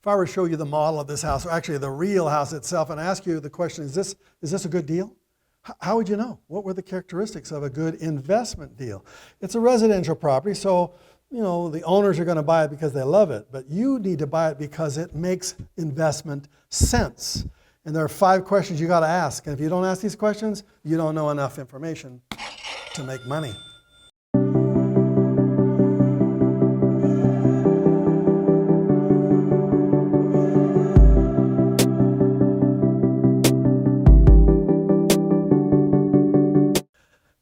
If I were to show you the model of this house, or actually the real house itself, and ask you the question, is this a good deal? How would you know? What were the characteristics of a good investment deal? It's a residential property, so the owners are going to buy it because they love it, but you need to buy it because it makes investment sense. And there are 5 questions you got to ask. And if you don't ask these questions, you don't know enough information to make money.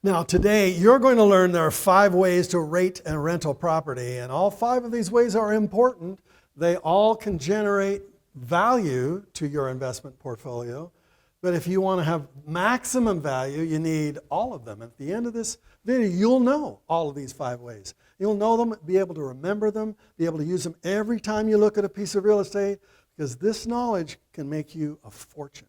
Now today, you're going to learn there are 5 ways to rate and rental property, and all 5 of these ways are important. They all can generate value to your investment portfolio, but if you want to have maximum value, you need all of them. At the end of this video, you'll know all of these 5 ways. You'll know them, be able to remember them, be able to use them every time you look at a piece of real estate, because this knowledge can make you a fortune.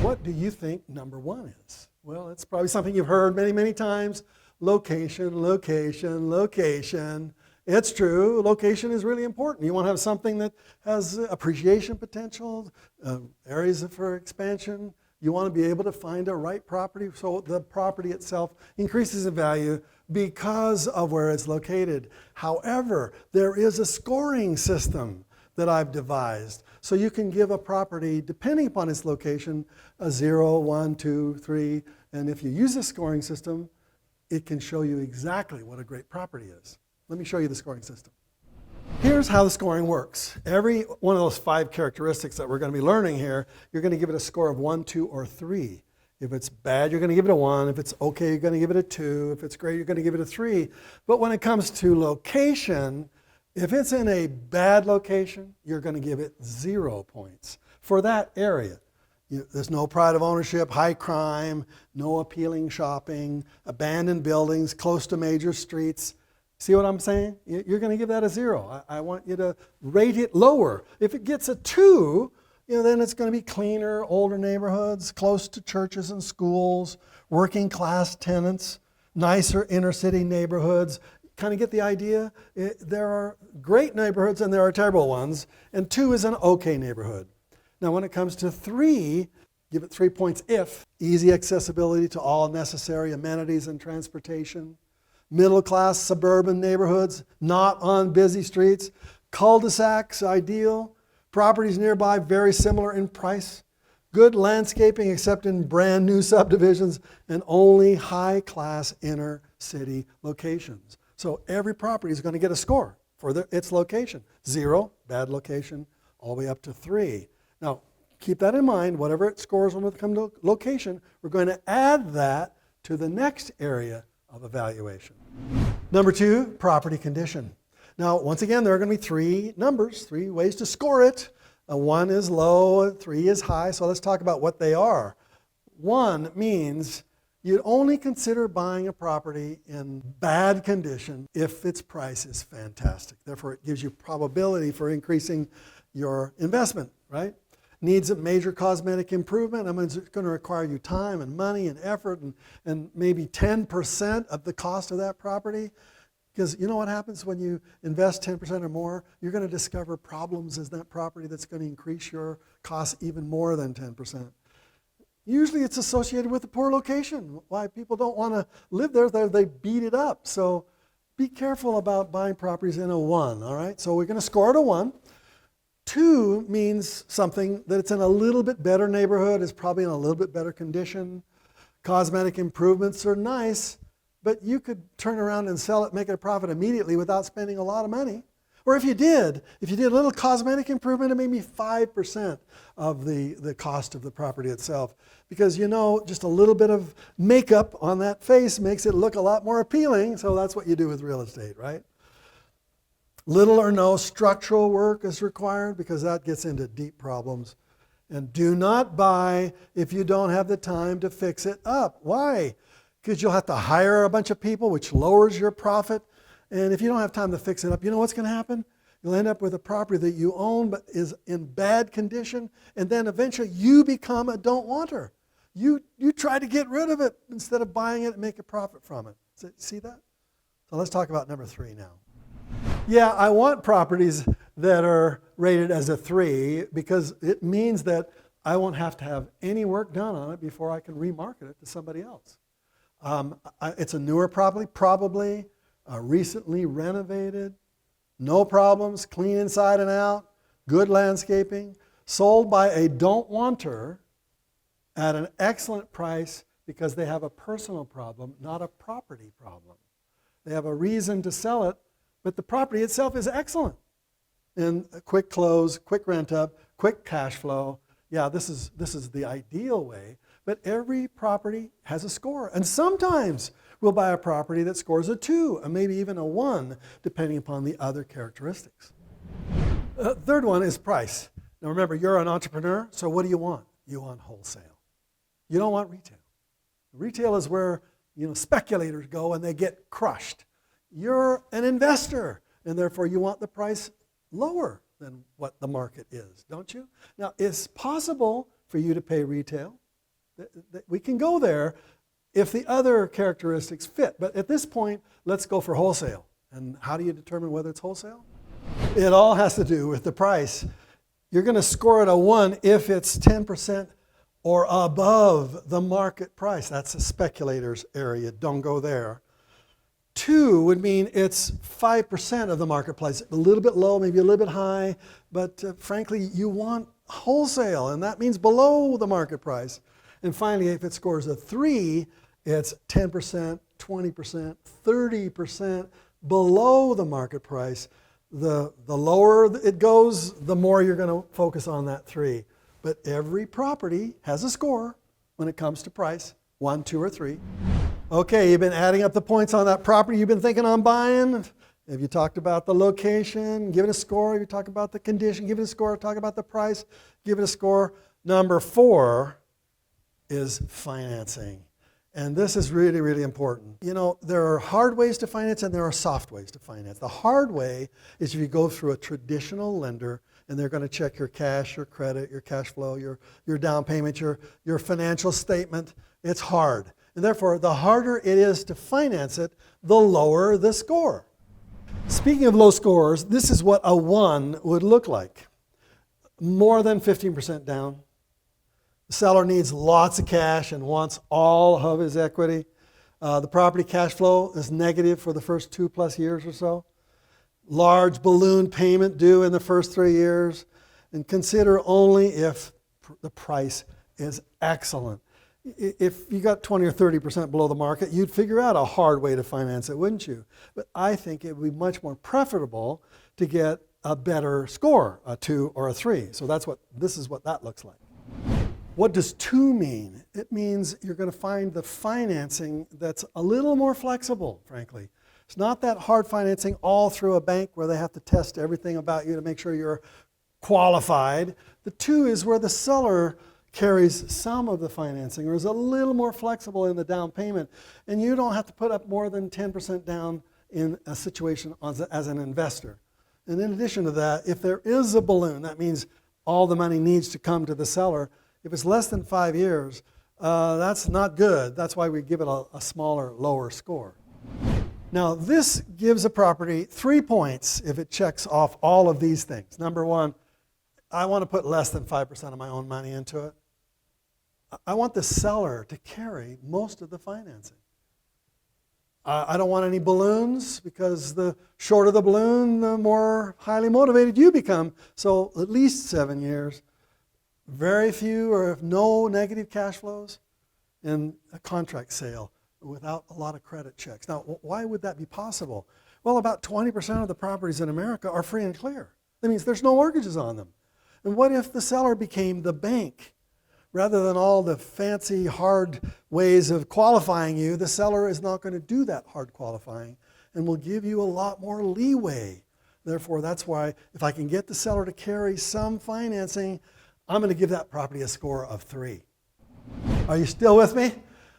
What do you think number 1 is? Well, it's probably something you've heard many, many times. Location, location, location. It's true. Location is really important. You want to have something that has appreciation potential, areas for expansion. You want to be able to find a right property so the property itself increases in value because of where it's located. However, there is a scoring system that I've devised. So you can give a property, depending upon its location, a 0, 1, 2, 3. And if you use this scoring system, it can show you exactly what a great property is. Let me show you the scoring system. Here's how the scoring works. Every one of those 5 characteristics that we're going to be learning here, you're going to give it a score of 1, 2, or 3. If it's bad, you're going to give it a 1. If it's okay, you're going to give it a 2. If it's great, you're going to give it a 3. But when it comes to location, if it's in a bad location, you're going to give it 0 points for that area. There's no pride of ownership, high crime, no appealing shopping, abandoned buildings, close to major streets. See what I'm saying? You're going to give that a 0. I want you to rate it lower. If it gets a 2, then it's going to be cleaner, older neighborhoods, close to churches and schools, working class tenants, nicer inner city neighborhoods. Kind of get the idea? There are great neighborhoods and there are terrible ones, and 2 is an okay neighborhood. Now when it comes to 3, give it 3 points if easy accessibility to all necessary amenities and transportation, middle class suburban neighborhoods, not on busy streets, cul-de-sacs ideal, properties nearby very similar in price, good landscaping except in brand new subdivisions, and only high class inner city locations. So every property is going to get a score for its location. 0, bad location, all the way up to 3. Now, keep that in mind. Whatever it scores when it comes to location, we're going to add that to the next area of evaluation. Number 2, property condition. Now, once again, there are going to be 3 numbers, 3 ways to score it. 1 is low, 3 is high. So let's talk about what they are. 1 means you'd only consider buying a property in bad condition if its price is fantastic. Therefore, it gives you probability for increasing your investment, right? Needs a major cosmetic improvement. I mean, it's going to require you time and money and effort and maybe 10% of the cost of that property. Because you know what happens when you invest 10% or more? You're going to discover problems in that property that's going to increase your costs even more than 10%. Usually it's associated with a poor location. Why people don't want to live there, they beat it up. So be careful about buying properties in a 1, all right? So we're going to score it a 1. 2 means something that it's in a little bit better neighborhood, it's probably in a little bit better condition. Cosmetic improvements are nice, but you could turn around and sell it, make it a profit immediately without spending a lot of money. Or if you did a little cosmetic improvement, it may be 5% of the cost of the property itself. Because just a little bit of makeup on that face makes it look a lot more appealing, so that's what you do with real estate, right? Little or no structural work is required because that gets into deep problems. And do not buy if you don't have the time to fix it up. Why? Because you'll have to hire a bunch of people, which lowers your profit. And if you don't have time to fix it up, you know what's going to happen? You'll end up with a property that you own but is in bad condition, and then eventually you become a don't-wanter. You try to get rid of it instead of buying it and make a profit from it. See that? So let's talk about number 3 now. Yeah, I want properties that are rated as a 3 because it means that I won't have to have any work done on it before I can remarket it to somebody else. It's a newer property, probably recently renovated, no problems, clean inside and out, good landscaping, sold by a don't-wanter at an excellent price because they have a personal problem, not a property problem. They have a reason to sell it, but the property itself is excellent. And a quick close, quick rent up, quick cash flow. Yeah, this is the ideal way, but every property has a score. And sometimes we'll buy a property that scores a 2, and maybe even a 1, depending upon the other characteristics. Third one is price. Now remember, you're an entrepreneur, so what do you want? You want wholesale. You don't want retail. Retail is where speculators go and they get crushed. You're an investor, and therefore you want the price lower than what the market is, don't you? Now, it's possible for you to pay retail. We can go there if the other characteristics fit. But at this point, let's go for wholesale. And how do you determine whether it's wholesale? It all has to do with the price. You're going to score it a 1 if it's 10% or above the market price. That's a speculator's area. Don't go there. 2 would mean it's 5% of the marketplace. A little bit low, maybe a little bit high, but frankly, you want wholesale, and that means below the market price. And finally, if it scores a 3, it's 10%, 20%, 30% below the market price. The lower it goes, the more you're going to focus on that 3. But every property has a score when it comes to price, 1, 2, or 3. Okay, you've been adding up the points on that property you've been thinking on buying. Have you talked about the location? Give it a score. Have you talked about the condition? Give it a score. Talk about the price. Give it a score. Number 4 is financing. And this is really, really important. There are hard ways to finance and there are soft ways to finance. The hard way is if you go through a traditional lender and they're going to check your cash, your credit, your cash flow, your down payment, your financial statement. It's hard. And therefore, the harder it is to finance it, the lower the score. Speaking of low scores, this is what a 1 would look like. More than 15% down. The seller needs lots of cash and wants all of his equity. The property cash flow is negative for the first 2+ years or so. Large balloon payment due in the first 3 years. And consider only if the price is excellent. If you got 20 or 30% below the market, you'd figure out a hard way to finance it, wouldn't you? But I think it would be much more preferable to get a better score, a 2 or a 3. So this is what that looks like. What does 2 mean? It means you're going to find the financing that's a little more flexible, frankly. It's not that hard financing all through a bank where they have to test everything about you to make sure you're qualified. The 2 is where the seller carries some of the financing or is a little more flexible in the down payment. And you don't have to put up more than 10% down in a situation as an investor. And in addition to that, if there is a balloon, that means all the money needs to come to the seller. If it's less than 5 years, that's not good. That's why we give it a smaller, lower score. Now, this gives a property 3 points if it checks off all of these things. Number 1, I want to put less than 5% of my own money into it. I want the seller to carry most of the financing. I don't want any balloons because the shorter the balloon, the more highly motivated you become. So at least 7 years. Very few or no negative cash flows, and a contract sale without a lot of credit checks. Now, why would that be possible? Well, about 20% of the properties in America are free and clear. That means there's no mortgages on them. And what if the seller became the bank? Rather than all the fancy, hard ways of qualifying you, the seller is not going to do that hard qualifying and will give you a lot more leeway. Therefore, that's why if I can get the seller to carry some financing, I'm going to give that property a score of 3. Are you still with me?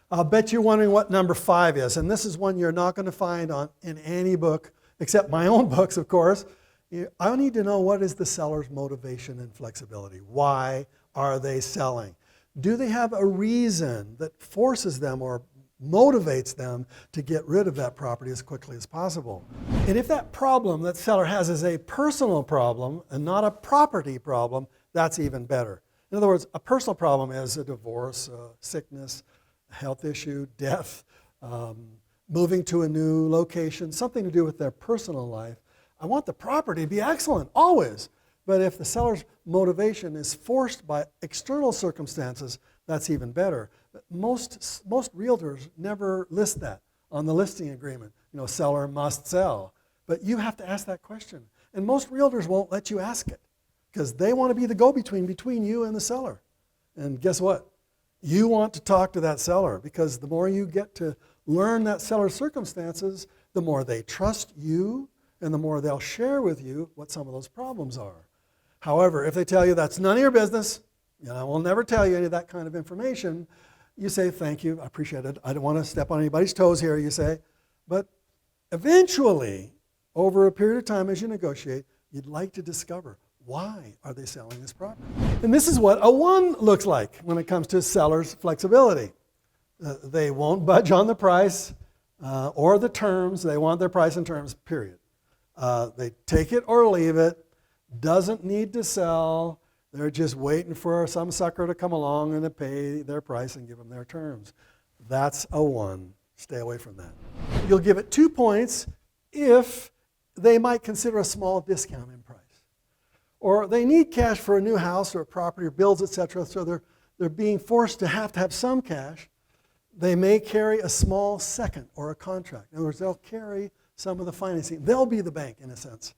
I'll bet you're wondering what number 5 is. And this is one you're not going to find in any book, except my own books, of course. I need to know what is the seller's motivation and flexibility. Why are they selling? Do they have a reason that forces them or motivates them to get rid of that property as quickly as possible. And if that problem that seller has is a personal problem and not a property problem, that's even better. In other words, a personal problem is a divorce, sickness, a health issue, death, moving to a new location, something to do with their personal life. I want the property to be excellent, always. But if the seller's motivation is forced by external circumstances, that's even better. But most realtors never list that on the listing agreement. Seller must sell. But you have to ask that question. And most realtors won't let you ask it because they want to be the go-between between you and the seller. And guess what? You want to talk to that seller because the more you get to learn that seller's circumstances, the more they trust you and the more they'll share with you what some of those problems are. However, if they tell you that's none of your business, I will never tell you any of that kind of information, you say, thank you, I appreciate it. I don't want to step on anybody's toes here, you say. But eventually, over a period of time as you negotiate, you'd like to discover why are they selling this property. And this is what a 1 looks like when it comes to seller's flexibility. They won't budge on the price or the terms. They want their price and terms, period. They take it or leave it. Doesn't need to sell. They're just waiting for some sucker to come along and to pay their price and give them their terms. That's a 1. Stay away from that. You'll give it 2 points if they might consider a small discount in price. Or they need cash for a new house or a property or bills, etc. So they're being forced to have some cash. They may carry a small second or a contract. In other words, they'll carry some of the financing. They'll be the bank in a sense.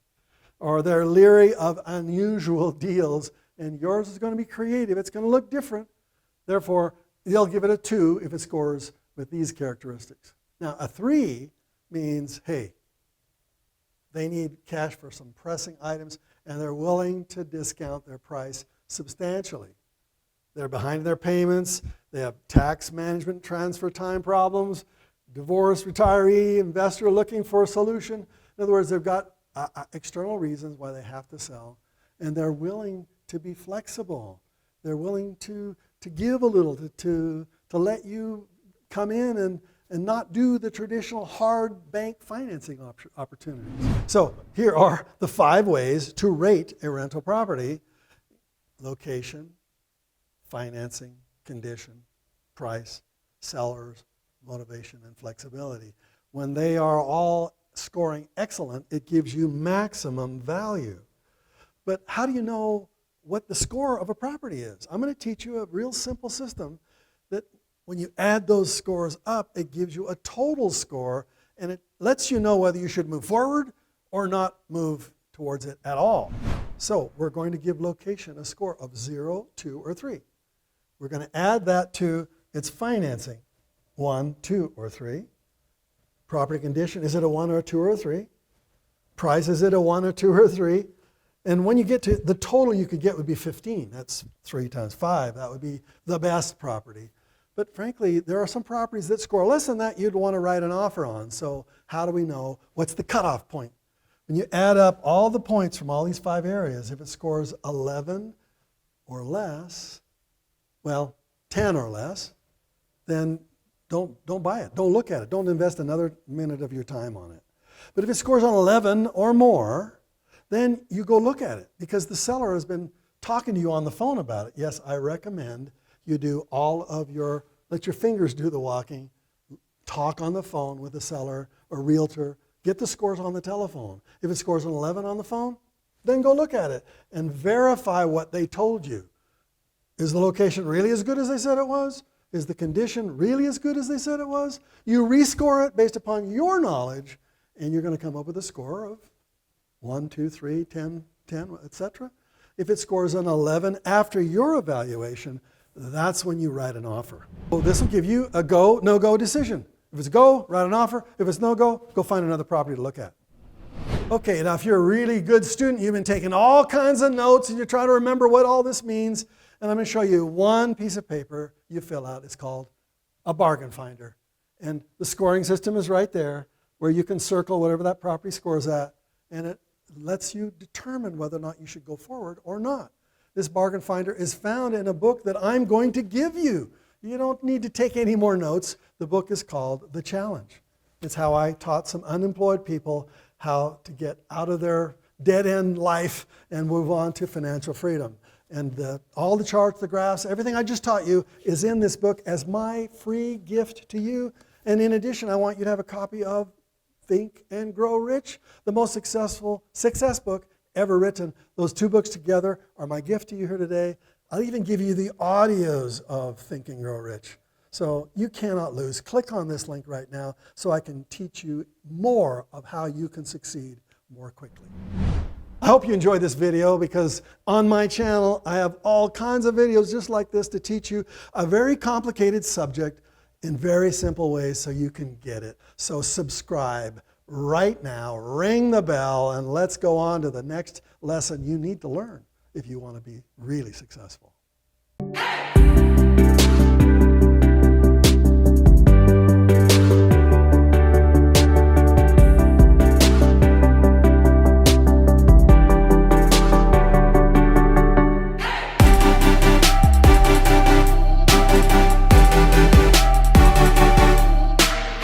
Or they're leery of unusual deals, and yours is going to be creative. It's going to look different. Therefore, they'll give it a 2 if it scores with these characteristics. Now, a 3 means, hey, they need cash for some pressing items, and they're willing to discount their price substantially. They're behind their payments. They have tax management, transfer time problems, divorce, retiree, investor looking for a solution. In other words, they've got external reasons why they have to sell, and they're willing to be flexible. They're willing to give a little, to let you come in and not do the traditional hard bank financing opportunities. So here are the 5 ways to rate a rental property: location, financing, condition, price, sellers, motivation, and flexibility. When they are all scoring excellent, it gives you maximum value. But how do you know what the score of a property is? I'm going to teach you a real simple system that when you add those scores up, it gives you a total score, and it lets you know whether you should move forward or not move towards it at all. So we're going to give location a score of 0, 2, or 3. We're going to add that to its financing, 1, 2, or 3. Property condition, is it a 1 or a 2 or a 3? Price, is it a 1 or 2 or 3? And when you get to the total you could get would be 15. That's 3 times 5. That would be the best property. But frankly, there are some properties that score less than that you'd want to write an offer on. So how do we know what's the cutoff point? When you add up all the points from all these 5 areas, if it scores 11 or less, well, 10 or less, then don't buy it. Don't look at it. Don't invest another minute of your time on it. But if it scores on 11 or more, then you go look at it because the seller has been talking to you on the phone about it. Yes, I recommend you do let your fingers do the walking, talk on the phone with the seller or realtor, get the scores on the telephone. If it scores an 11 on the phone, then go look at it and verify what they told you. Is the location really as good as they said it was? Is the condition really as good as they said it was? You rescore it based upon your knowledge, and you're going to come up with a score of 1, 2, 3, 10, etc. If it scores an 11 after your evaluation, that's when you write an offer. So this will give you a go, no-go decision. If it's go, write an offer. If it's no-go, go find another property to look at. Okay, now if you're a really good student, you've been taking all kinds of notes and you're trying to remember what all this means, and I'm going to show you one piece of paper you fill out. It's called a bargain finder. And the scoring system is right there where you can circle whatever that property scores at, and it lets you determine whether or not you should go forward or not. This bargain finder is found in a book that I'm going to give you. You don't need to take any more notes. The book is called The Challenge. It's how I taught some unemployed people how to get out of their dead-end life and move on to financial freedom. And all the charts, the graphs, everything I just taught you is in this book as my free gift to you. And in addition, I want you to have a copy of Think and Grow Rich, the most successful success book ever written. Those two books together are my gift to you here today. I'll even give you the audios of Think and Grow Rich. So you cannot lose. Click on this link right now so I can teach you more of how you can succeed more quickly. I hope you enjoyed this video because on my channel I have all kinds of videos just like this to teach you a very complicated subject in very simple ways so you can get it. So subscribe right now, ring the bell, and let's go on to the next lesson you need to learn if you want to be really successful.